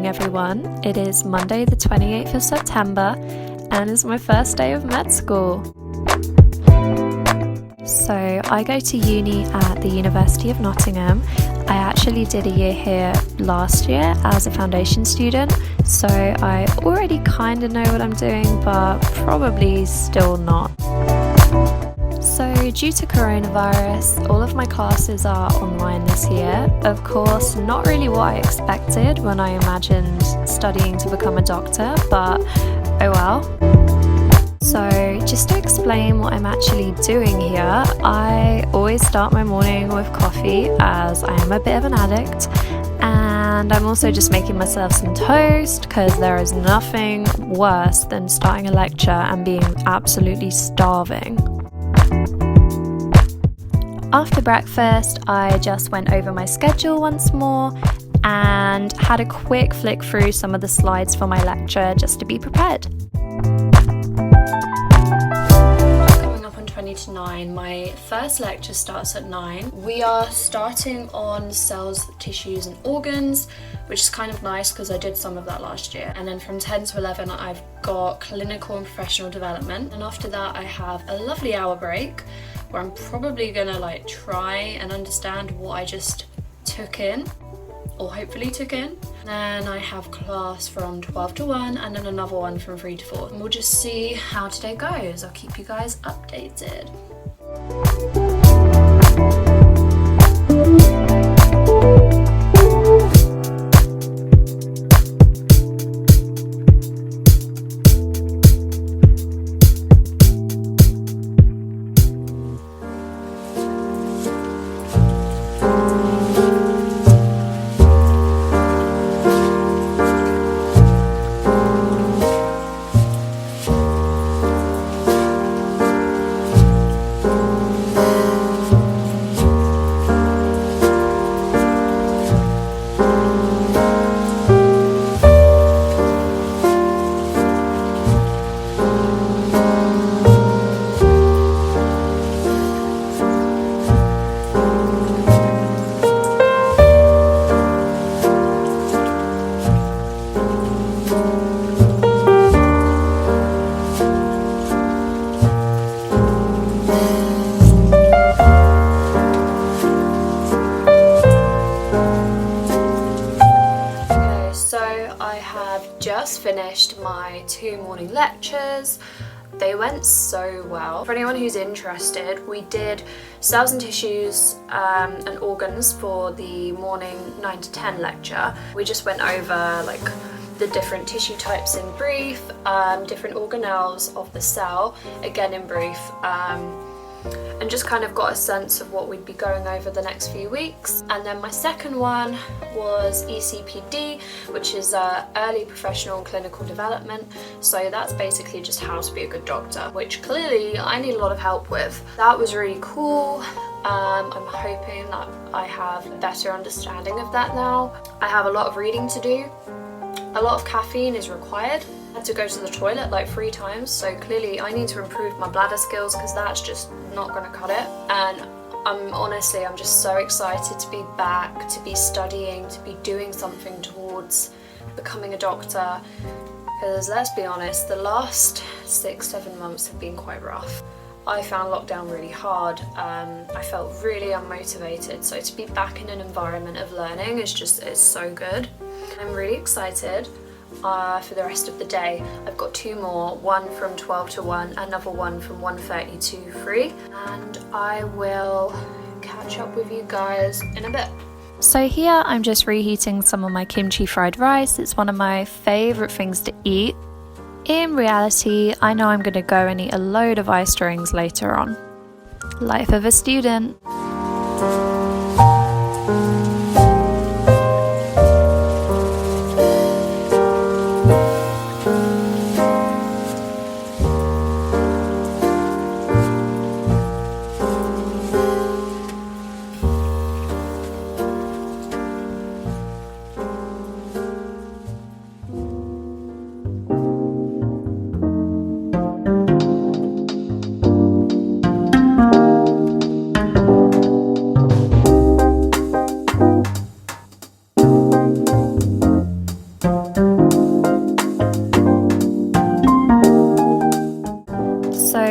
morning, everyone. It is Monday the 28th of September and it's my first day of med school. So I go to uni at the University of Nottingham. I actually did a year here last year as a foundation student, so I already kind of know what I'm doing, but probably still not. So due to coronavirus, all of my classes are online this year. Of course, not really what I expected when I imagined studying to become a doctor, but oh well. So just to explain what I'm actually doing here, I always start my morning with coffee as I am a bit of an addict, and I'm also just making myself some toast because there is nothing worse than starting a lecture and being absolutely starving. After breakfast, I just went over my schedule once more and had a quick flick through some of the slides for my lecture just to be prepared. Coming up on 20 to 9, my first lecture starts at 9. We are starting on cells, tissues and organs, which is kind of nice because I did some of that last year. And then from 10 to 11, I've got clinical and professional development. And after that, I have a lovely hour break where I'm probably gonna try and understand what I just took in, or hopefully took in. Then I have class from 12 to 1 and then another one from 3 to 4. And we'll just see how today goes. I'll keep you guys updated. Just finished my 2 morning lectures. They went so well. For anyone who's interested, we did cells and tissues and organs for the morning 9 to 10 lecture. We just went over the different tissue types in brief, different organelles of the cell, again in brief, and just kind of got a sense of what we'd be going over the next few weeks. And then my second one was ECPD, which is early professional and clinical development. So that's basically just how to be a good doctor, which clearly I need a lot of help with. That was really cool. I'm hoping that I have a better understanding of that now. I have a lot of reading to do. A lot of caffeine is required. I had to go to the toilet 3 times, so clearly I need to improve my bladder skills because that's just not going to cut it. And I'm just so excited to be back, to be studying, to be doing something towards becoming a doctor, because let's be honest, the last 6-7 months have been quite rough. I found lockdown really hard. I felt really unmotivated, so to be back in an environment of learning is so good. I'm really excited for the rest of the day. I've got 2 more, one from 12 to 1, another one from 1:30 to 3, and I will catch up with you guys in a bit. So here I'm just reheating some of my kimchi fried rice. It's one of my favourite things to eat. In reality, I know I'm going to go and eat a load of iced rings later on. Life of a student.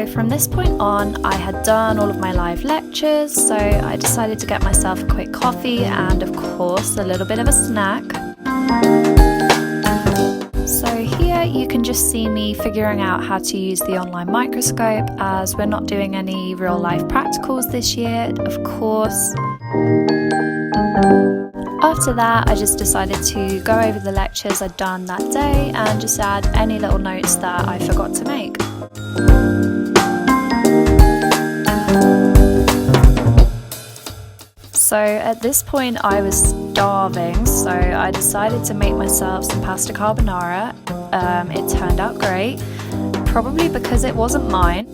So from this point on, I had done all of my live lectures, so I decided to get myself a quick coffee and of course a little bit of a snack. So here you can just see me figuring out how to use the online microscope, as we're not doing any real life practicals this year, of course. After that, I just decided to go over the lectures I'd done that day and just add any little notes that I forgot to make. So at this point I was starving, so I decided to make myself some pasta carbonara. It turned out great, probably because it wasn't mine.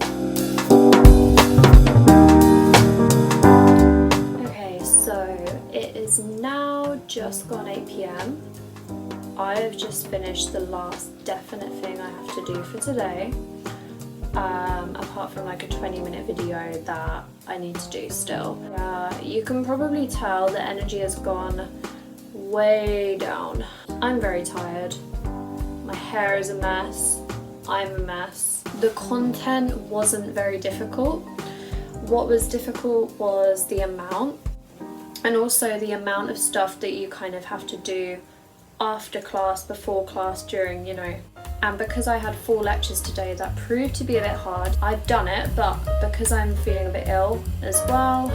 Okay, so it is now just gone 8 p.m. I have just finished the last definite thing I have to do for today. Apart from like a 20-minute video that I need to do still. You can probably tell the energy has gone way down. I'm very tired. My hair is a mess. I'm a mess. The content wasn't very difficult. What was difficult was the amount, and also the amount of stuff that you kind of have to do after class, before class, during, you know. And because I had 4 lectures today, that proved to be a bit hard. I've done it, but because I'm feeling a bit ill as well,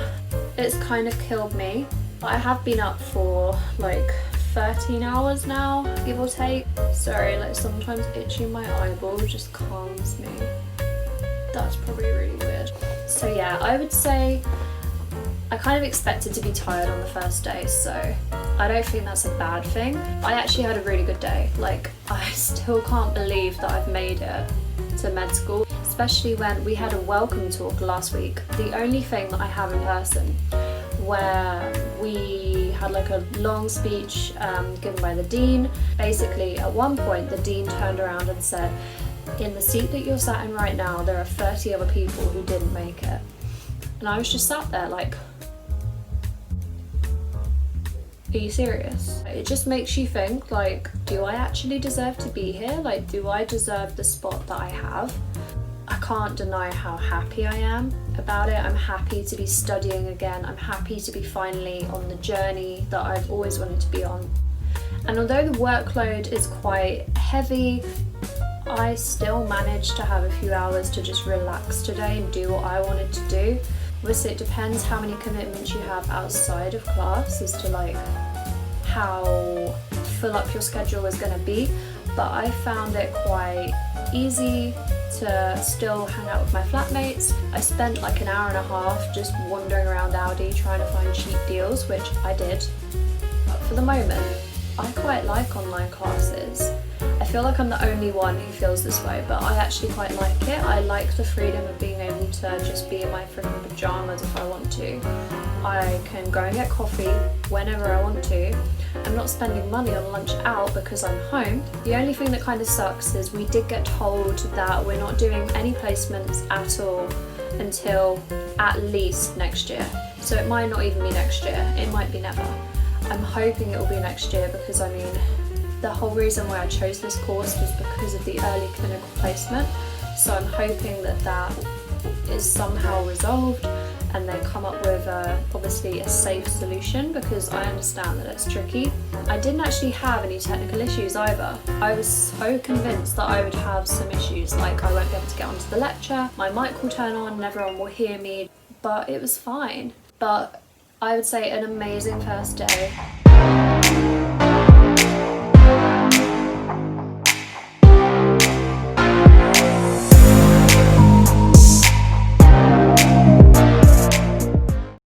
it's kind of killed me. I have been up for like 13 hours now, give or take. Sorry, like sometimes itching my eyeball just calms me. That's probably really weird. So yeah, I would say I kind of expected to be tired on the first day, so I don't think that's a bad thing. I actually had a really good day. Like, I still can't believe that I've made it to med school, especially when we had a welcome talk last week. The only thing that I have in person, where we had like a long speech given by the dean. Basically, at one point, the dean turned around and said, in the seat that you're sat in right now, there are 30 other people who didn't make it. And I was just sat there like, are you serious? It just makes you think, like, do I actually deserve to be here? Like, do I deserve the spot that I have? I can't deny how happy I am about it. I'm happy to be studying again. I'm happy to be finally on the journey that I've always wanted to be on. And although the workload is quite heavy, I still managed to have a few hours to just relax today and do what I wanted to do. Obviously it depends how many commitments you have outside of class as to like how full up your schedule is going to be, but I found it quite easy to still hang out with my flatmates. I spent like an hour and a half just wandering around Aldi trying to find cheap deals, which I did. But for the moment, I quite like online classes. I feel like I'm the only one who feels this way, but I actually quite like it. I like the freedom of being able to just be in my freaking pajamas if I want to. I can go and get coffee whenever I want to. I'm not spending money on lunch out because I'm home. The only thing that kind of sucks is we did get told that we're not doing any placements at all until at least next year. So it might not even be next year, it might be never. I'm hoping it will be next year because I mean, the whole reason why I chose this course was because of the early clinical placement. So I'm hoping that that is somehow resolved and they come up with obviously a safe solution, because I understand that it's tricky. I didn't actually have any technical issues either. I was so convinced that I would have some issues, like I won't be able to get onto the lecture, my mic will turn on and everyone will hear me, but it was fine. But I would say an amazing first day.